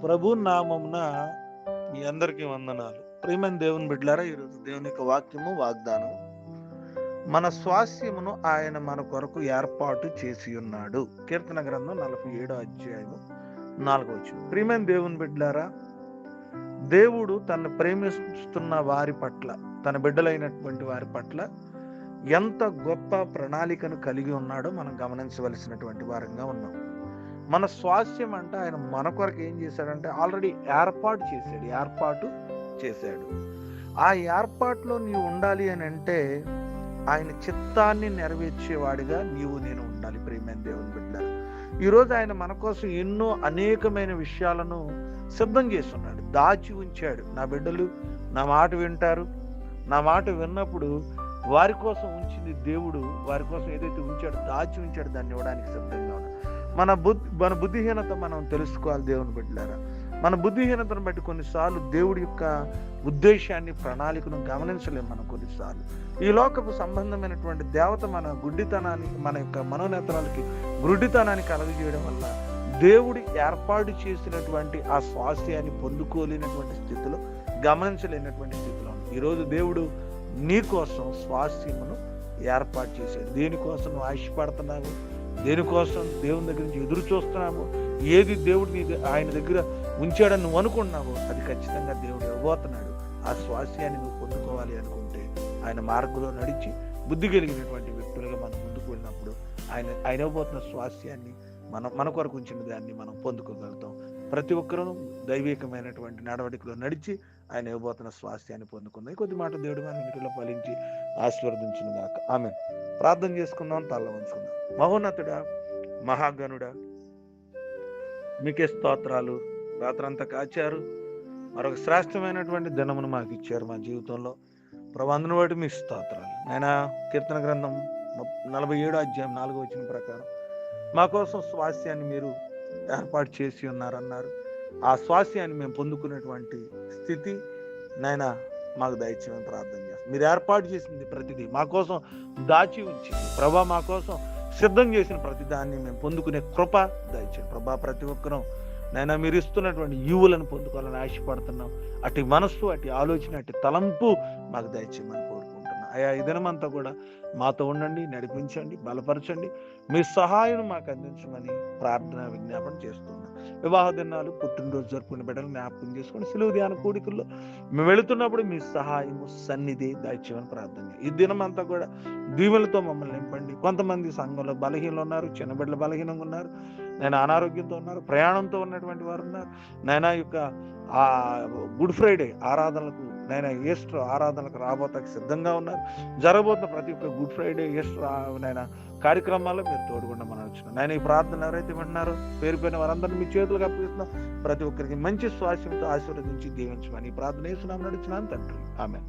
ప్రభు నామమున మీ అందరికీ వందనాలు. ప్రియమైన దేవుని బిడ్డలారా, ఈరోజు దేవుని యొక్క వాక్యము వాగ్దానం, మన స్వాస్యమును ఆయన మన కొరకు ఏర్పాటు చేసి ఉన్నాడు. కీర్తన గ్రంథం 47వ అధ్యాయము 4వ వచనం. ప్రియమైన దేవుని బిడ్డలారా, దేవుడు తనను ప్రేమిస్తున్న వారి పట్ల, తన బిడ్డలైనటువంటి వారి పట్ల ఎంత గొప్ప ప్రణాళికను కలిగి ఉన్నాడో మనం గమనించవలసినటువంటి వారంగా ఉన్నాం. మన స్వాస్యం అంటే ఆయన మన కొరకు ఏం చేశాడంటే ఆల్రెడీ ఏర్పాటు చేశాడు. ఆ ఏర్పాటులో నీవు ఉండాలి అని అంటే ఆయన చిత్తాన్ని నెరవేర్చేవాడిగా నేను ఉండాలి. ప్రియమైన దేవుని బిడ్డలారా, ఈరోజు ఆయన మన కోసం ఎన్నో అనేకమైన విషయాలను సిద్ధం చేస్తున్నాడు, దాచి ఉంచాడు. నా బిడ్డలు నా మాట వింటారు, నా మాట విన్నప్పుడు వారి కోసం ఉంచింది దేవుడు, వారి కోసం ఏదైతే ఉంచాడో దాచి ఉంచాడు, దాన్ని ఇవ్వడానికి సిద్ధంగా ఉన్నాడు. మన బుద్ధిహీనత మనం తెలుసుకోవాలి. దేవుని బిడ్డలారా, మన బుద్ధిహీనతను బట్టి కొన్నిసార్లు దేవుడి యొక్క ఉద్దేశాన్ని, ప్రణాళికను గమనించలేము. మనం కొన్నిసార్లు ఈ లోకపు సంబంధమైనటువంటి దేవత మన గుడ్డితనాన్ని, మన యొక్క మనోనేతనాలకి గుడ్డితనాన్ని కలగజేయడం వల్ల దేవుడి ఏర్పాటు చేసినటువంటి ఆ స్వాస్థ్యాన్ని పొందుకోలేనటువంటి స్థితిలో, గమనించలేనటువంటి స్థితిలో ఈరోజు దేవుడు నీ కోసం స్వాస్థ్యమును ఏర్పాటు చేశాడు. దేనికోసం నువ్వు ఆశపడుతున్నావు, దేనికోసం దేవుని దగ్గర నుంచి ఎదురు చూస్తున్నావు, ఏది దేవుడు ఆయన దగ్గర ఉంచాడని నువ్వు అనుకున్నావో అది ఖచ్చితంగా దేవుడు ఇవ్వబోతున్నాడు. ఆ స్వాస్థ్యాన్ని నువ్వు పొందుకోవాలి అనుకుంటే ఆయన మార్గంలో నడిచి బుద్ధి కలిగినటువంటి వ్యక్తులుగా మనం ముందుకు వెళ్ళినప్పుడు ఆయన ఇవ్వబోతున్న స్వాస్థ్యాన్ని మన కొరకు ఉంచిన దాన్ని మనం పొందుకోగలుగుతాం. ప్రతి ఒక్కరూ దైవికమైనటువంటి నడవడికలో నడిచి ఆయన ఇవ్వబోతున్న స్వాస్థ్యాన్ని పొందుకుందాం. కొద్ది మాట దేవుడు మన ఇంటిలో ఫలించి ఆశీర్వదించును గాక. ఆమేన్. ప్రార్థన చేసుకుందాం, తల్ల వంచుకుందాం. మహోన్నతుడా, మహాగణుడా, మీకే స్తోత్రాలు. రాత్రంతా కాచారు, మరొక శ్రేష్టమైనటువంటి దినమును మాకు ఇచ్చారు మా జీవితంలో. ప్రభు, అందును బట్టి మీ స్తోత్రాలు. ఆయన కీర్తన గ్రంథం 47వ అధ్యాయం 4వ వచనం ప్రకారం మా కోసం స్వాస్థ్యాన్ని మీరు ఏర్పాటు చేసి ఉన్నారన్నారు. ఆ స్వాస్థ్యాన్ని మేము పొందుకునేటువంటి స్థితి నాయన మాకు దయచేయమని ప్రార్థన చేస్తాం. మీరు ఏర్పాటు చేసింది ప్రతిదీ మా కోసం దాచి ఉంచింది ప్రభా, మా కోసం సిద్ధం చేసిన ప్రతిదాన్ని మేము పొందుకునే కృప దయచేయండి ప్రభా. ప్రతి ఒక్కరూ నైనా మీరు ఇస్తున్నటువంటి ఈవులను పొందుకోవాలని ఆశపడుతున్నాం. అటు మనస్సు, అటు ఆలోచన, అటు తలంపు మాకు దయచేయమని కోరుకుంటున్నాం. అయ్యా, ఈ దినమంతా కూడా మాతో ఉండండి, నడిపించండి, బలపరచండి. మీ సహాయం మాకు అందించమని ప్రార్థన విజ్ఞాపన చేస్తున్నాం. వివాహ దినాలు, పుట్టినరోజు జరుపుకునే బిడ్డలు జ్ఞాపకం చేసుకొని సిలువ ధ్యాన కూడికల్లో మేము వెళుతున్నప్పుడు మీ సహాయము, సన్నిధి దయచేయమని ప్రార్థన. ఈ దినమంతా కూడా దీవెలతో మమ్మల్ని నింపండి. కొంతమంది సంఘంలో బలహీనలు ఉన్నారు, చిన్న బిడ్డలు బలహీనంగా ఉన్నారు, నేను అనారోగ్యంతో ఉన్నారు, ప్రయాణంతో ఉన్నటువంటి వారు ఉన్నారు. నైనా యొక్క ఆ గుడ్ ఫ్రైడే ఆరాధనలకు, నైనా ఈస్టర్ ఆరాధనలకు రాబోతానికి సిద్ధంగా ఉన్నారు. జరగబోతున్న ప్రతి ఒక్క గుడ్ ఫ్రైడే, ఈస్టర్ నైనా కార్యక్రమాల్లో మీరు తోడుగుండమని వచ్చినాం. నేను ఈ ప్రార్థన ఎవరైతే వింటున్నారో పేరుపోయిన వారందరినీ మీ చేతులకు అప్పగిస్తున్నాం. ప్రతి ఒక్కరికి మంచి స్వాస్థ్యంతో ఆశీర్వదించి దీవించమని ఈ ప్రార్థన యేసు నామమున నడుచున్నాను తండ్రి. ఆమేన్.